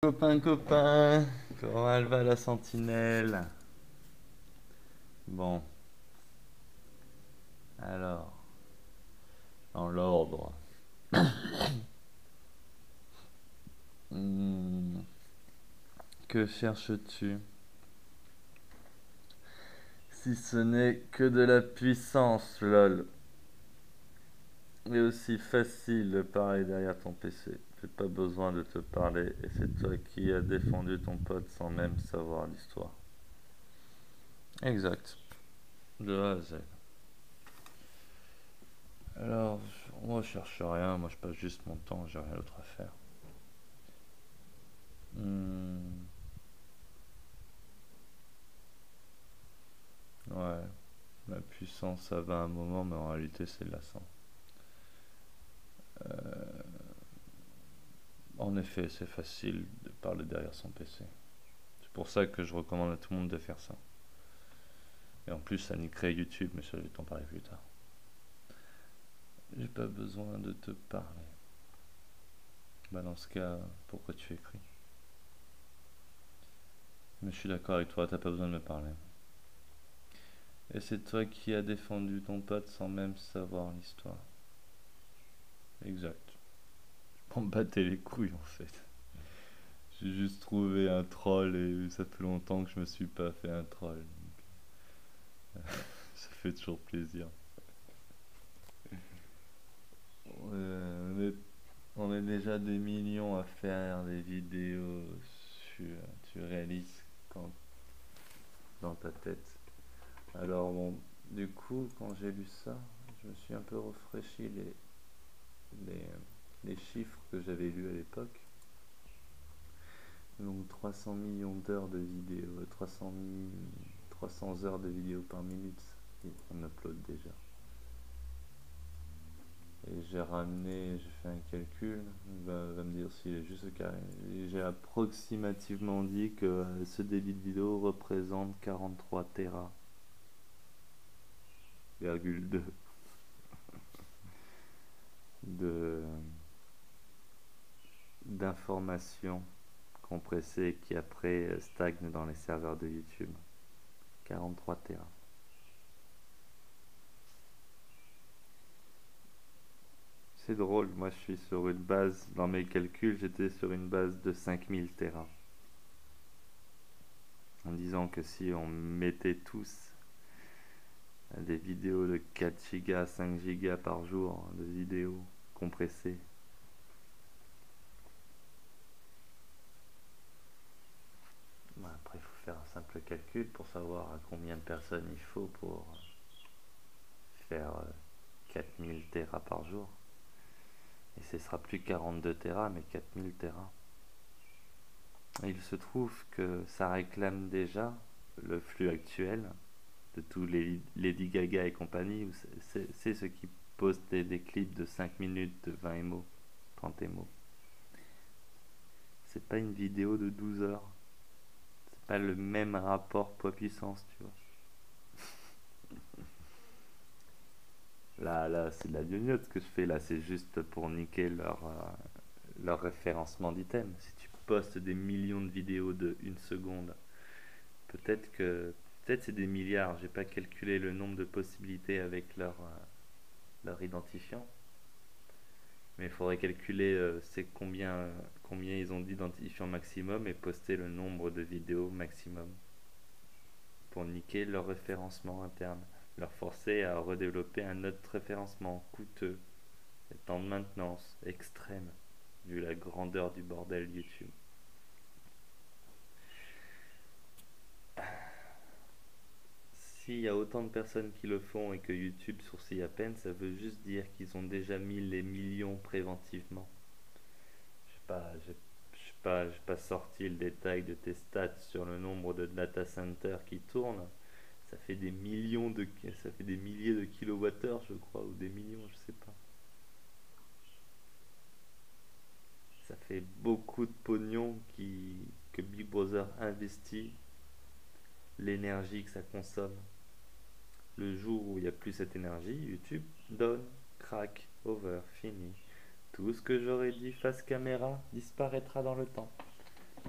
Copain, comment elle va la sentinelle? Bon, alors, dans l'ordre. Hmm, que cherches-tu? Si ce n'est que de la puissance, lol. Et aussi facile de parler derrière ton PC. J'ai pas besoin de te parler et c'est toi qui as défendu ton pote sans même savoir l'histoire. Exact. De A à Z. Alors, moi je cherche rien, moi je passe juste mon temps, j'ai rien d'autre à faire. Hmm, ouais, la puissance ça va un moment, mais en réalité c'est lassant. En effet, c'est facile de parler derrière son PC. C'est pour ça que je recommande à tout le monde de faire ça. Et en plus, ça niquerait YouTube, mais ça je vais t'en parler plus tard. J'ai pas besoin de te parler. Bah dans ce cas, pourquoi tu écris? Mais je suis d'accord avec toi, t'as pas besoin de me parler. Et c'est toi qui as défendu ton pote sans même savoir l'histoire. Exact. Je m'en battais les couilles en fait. J'ai juste trouvé un troll et ça fait longtemps que je me suis pas fait un troll. Ça fait toujours plaisir. On est déjà des millions à faire des vidéos. Tu réalises quand dans ta tête. Alors bon, du coup, quand j'ai lu ça, je me suis un peu rafraîchi les, les chiffres que j'avais lus à l'époque. Donc 300 millions d'heures de vidéos, 300 heures de vidéos par minute, on upload déjà. Et j'ai ramené, j'ai fait un calcul, va me dire s'il est juste carré. J'ai approximativement dit que ce débit de vidéo représente 43 Tera,2 de d'informations compressées qui après stagnent dans les serveurs de YouTube. 43 Tera. C'est drôle, moi je suis sur une base, dans mes calculs, j'étais sur une base de 5000 Tera. En disant que si on mettait tous des vidéos de 4 gigas, 5 gigas par jour de vidéos compressées, après il faut faire un simple calcul pour savoir à combien de personnes il faut pour faire 4000 Tera par jour. Et ce sera plus 42 Tera mais 4000 Tera. Et il se trouve que ça réclame déjà le flux actuel de tous les Lady Gaga et compagnie. C'est ceux qui postent des clips de 5 minutes, de 20 émo, 30 émo. C'est pas une vidéo de 12 heures. C'est pas le même rapport poids-puissance, tu vois. Là, c'est de la gnognotte ce que je fais. Là, c'est juste pour niquer leur référencement d'items. Si tu postes des millions de vidéos de 1 seconde, peut-être que peut-être c'est des milliards. J'ai pas calculé le nombre de possibilités avec leur identifiant. Mais il faudrait calculer c'est combien ils ont d'identifiants maximum et poster le nombre de vidéos maximum pour niquer leur référencement interne. Leur forcer à redévelopper un autre référencement coûteux et temps de maintenance extrême vu la grandeur du bordel YouTube. S'il y a autant de personnes qui le font et que YouTube sourcille à peine, ça veut juste dire qu'ils ont déjà mis les millions préventivement. Je sais pas, j'ai pas sorti le détail de tes stats sur le nombre de data centers qui tournent. Ça fait des milliers de kilowattheures, je crois, ou des millions, je sais pas. Ça fait beaucoup de pognon que Big Brother investit, l'énergie que ça consomme. Le jour où il n'y a plus cette énergie, YouTube donne, crack, over, fini. Tout ce que j'aurais dit face caméra disparaîtra dans le temps.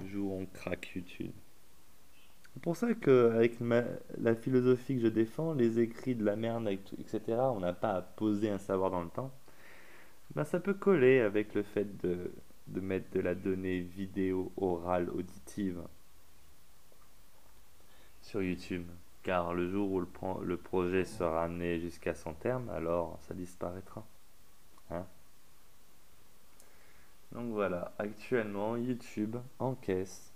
Le jour où on craque YouTube. C'est pour ça que avec la philosophie que je défends, les écrits de la merde, etc., on n'a pas à poser un savoir dans le temps. Ben, ça peut coller avec le fait de mettre de la donnée vidéo, orale, auditive sur YouTube. Car le jour où le projet sera amené jusqu'à son terme, alors ça disparaîtra. Hein. Donc voilà, actuellement YouTube encaisse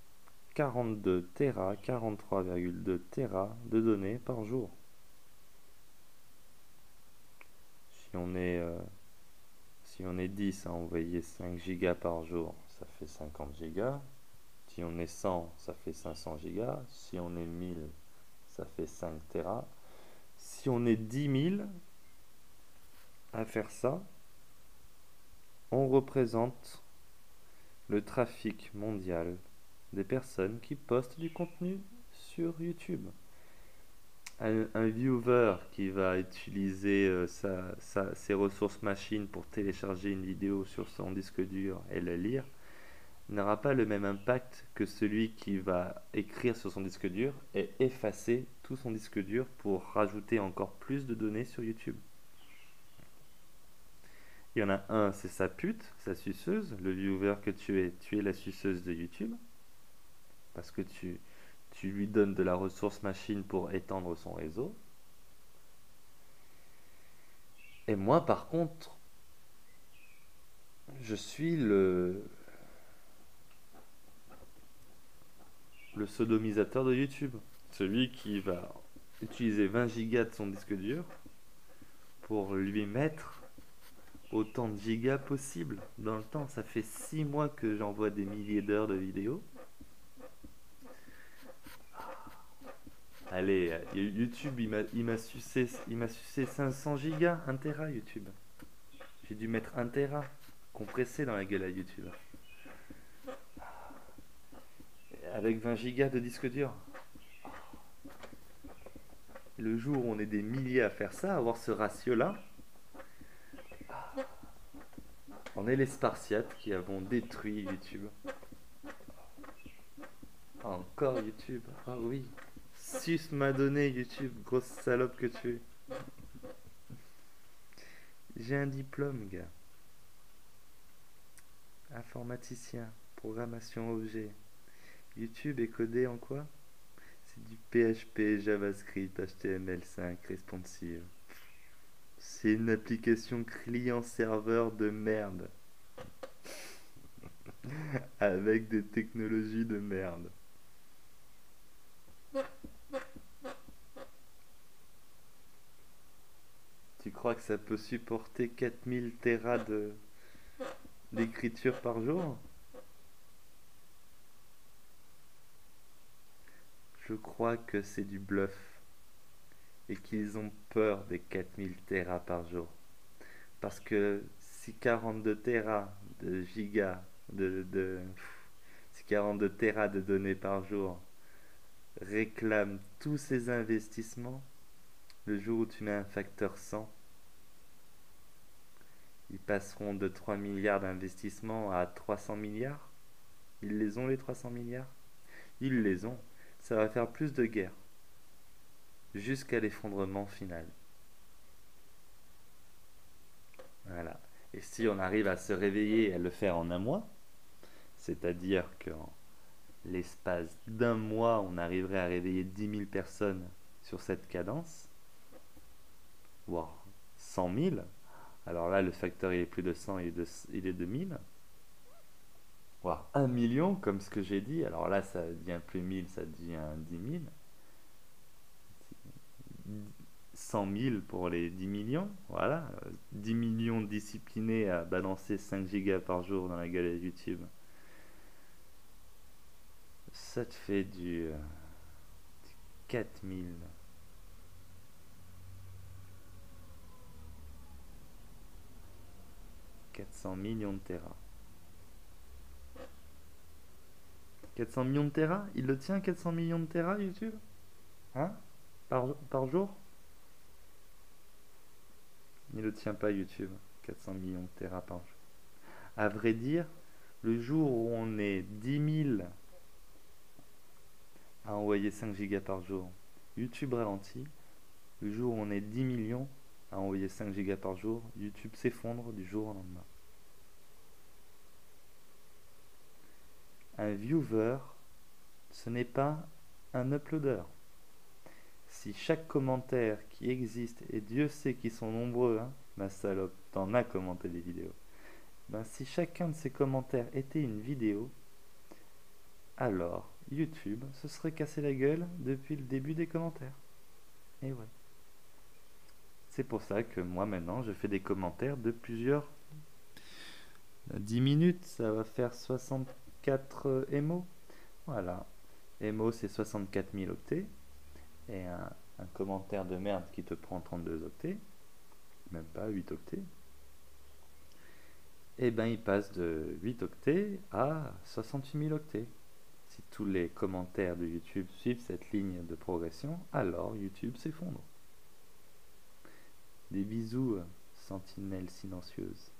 42 Tera, 43,2 Tera de données par jour. Si on est, euh, si on est 10 à envoyer 5 gigas par jour, ça fait 50 gigas. Si on est 100, ça fait 500 gigas. Si on est 1000, ça fait 5 Tera. Si on est 10 000 à faire ça, on représente le trafic mondial des personnes qui postent du contenu sur YouTube. Un viewer qui va utiliser ses ressources machines pour télécharger une vidéo sur son disque dur et la lire n'aura pas le même impact que celui qui va écrire sur son disque dur et effacer tout son disque dur pour rajouter encore plus de données sur YouTube. Il y en a un, c'est sa pute, sa suceuse, le viewer que tu es la suceuse de YouTube, parce que tu lui donnes de la ressource machine pour étendre son réseau. Et moi, par contre, je suis le sodomisateur de YouTube. Celui qui va utiliser 20 gigas de son disque dur pour lui mettre autant de gigas possible dans le temps. Ça fait 6 mois que j'envoie des milliers d'heures de vidéos. Allez, YouTube, il m'a sucé 500 gigas, 1 Tera YouTube. J'ai dû mettre 1 Tera compressé dans la gueule à YouTube. Avec 20 gigas de disque dur. Le jour où on est des milliers à faire ça, avoir ce ratio-là, on est les Spartiates qui avons détruit YouTube. Encore YouTube. Ah oui. Sus m'a donné YouTube, grosse salope que tu es. J'ai un diplôme, gars. Informaticien, programmation objet. YouTube est codé en quoi? C'est du PHP, JavaScript, HTML5, responsive. C'est une application client-serveur de merde. Avec des technologies de merde. Tu crois que ça peut supporter 4000 Tera d'écriture par jour? Je crois que c'est du bluff et qu'ils ont peur des 4000 Tera par jour. Parce que si 42 Tera de gigas si 42 Tera de données par jour réclament tous ces investissements, le jour où tu mets un facteur 100, ils passeront de 3 milliards d'investissements à 300 milliards. Ils les ont, les 300 milliards? Ils les ont. Ça va faire plus de guerre. Jusqu'à l'effondrement final. Voilà. Et si on arrive à se réveiller et à le faire en un mois, c'est-à-dire qu'en l'espace d'un mois, on arriverait à réveiller 10 000 personnes sur cette cadence, voire 100 000, alors là, le facteur il est plus de 100, il est de 1000, voire 1 million, comme ce que j'ai dit. Alors là, ça devient plus 1000, ça devient 10 000. 100 000 pour les 10 millions, voilà. 10 millions disciplinés à balancer 5 gigas par jour dans la gueule de YouTube. Ça te fait du 4000. 400 millions de Tera. 400 millions de Tera? Il le tient 400 millions de Tera YouTube? Hein? Par jour? Il le tient pas YouTube. 400 millions de Tera par jour. À vrai dire, le jour où on est 10 000 à envoyer 5 gigas par jour, YouTube ralentit. Le jour où on est 10 millions à envoyer 5 gigas par jour, YouTube s'effondre du jour au lendemain. Un viewer, ce n'est pas un uploader. Si chaque commentaire qui existe, et Dieu sait qu'ils sont nombreux, hein, ma salope, t'en as commenté des vidéos. Ben, si chacun de ces commentaires était une vidéo, alors YouTube se serait cassé la gueule depuis le début des commentaires. Et ouais. C'est pour ça que moi maintenant je fais des commentaires de plusieurs 10 minutes, ça va faire 64 émos. Voilà. Émo c'est 64 000 octets. Et un commentaire de merde qui te prend 32 octets, même pas 8 octets, et ben il passe de 8 octets à 68 000 octets. Si tous les commentaires de YouTube suivent cette ligne de progression, alors YouTube s'effondre. Des bisous, sentinelle silencieuse.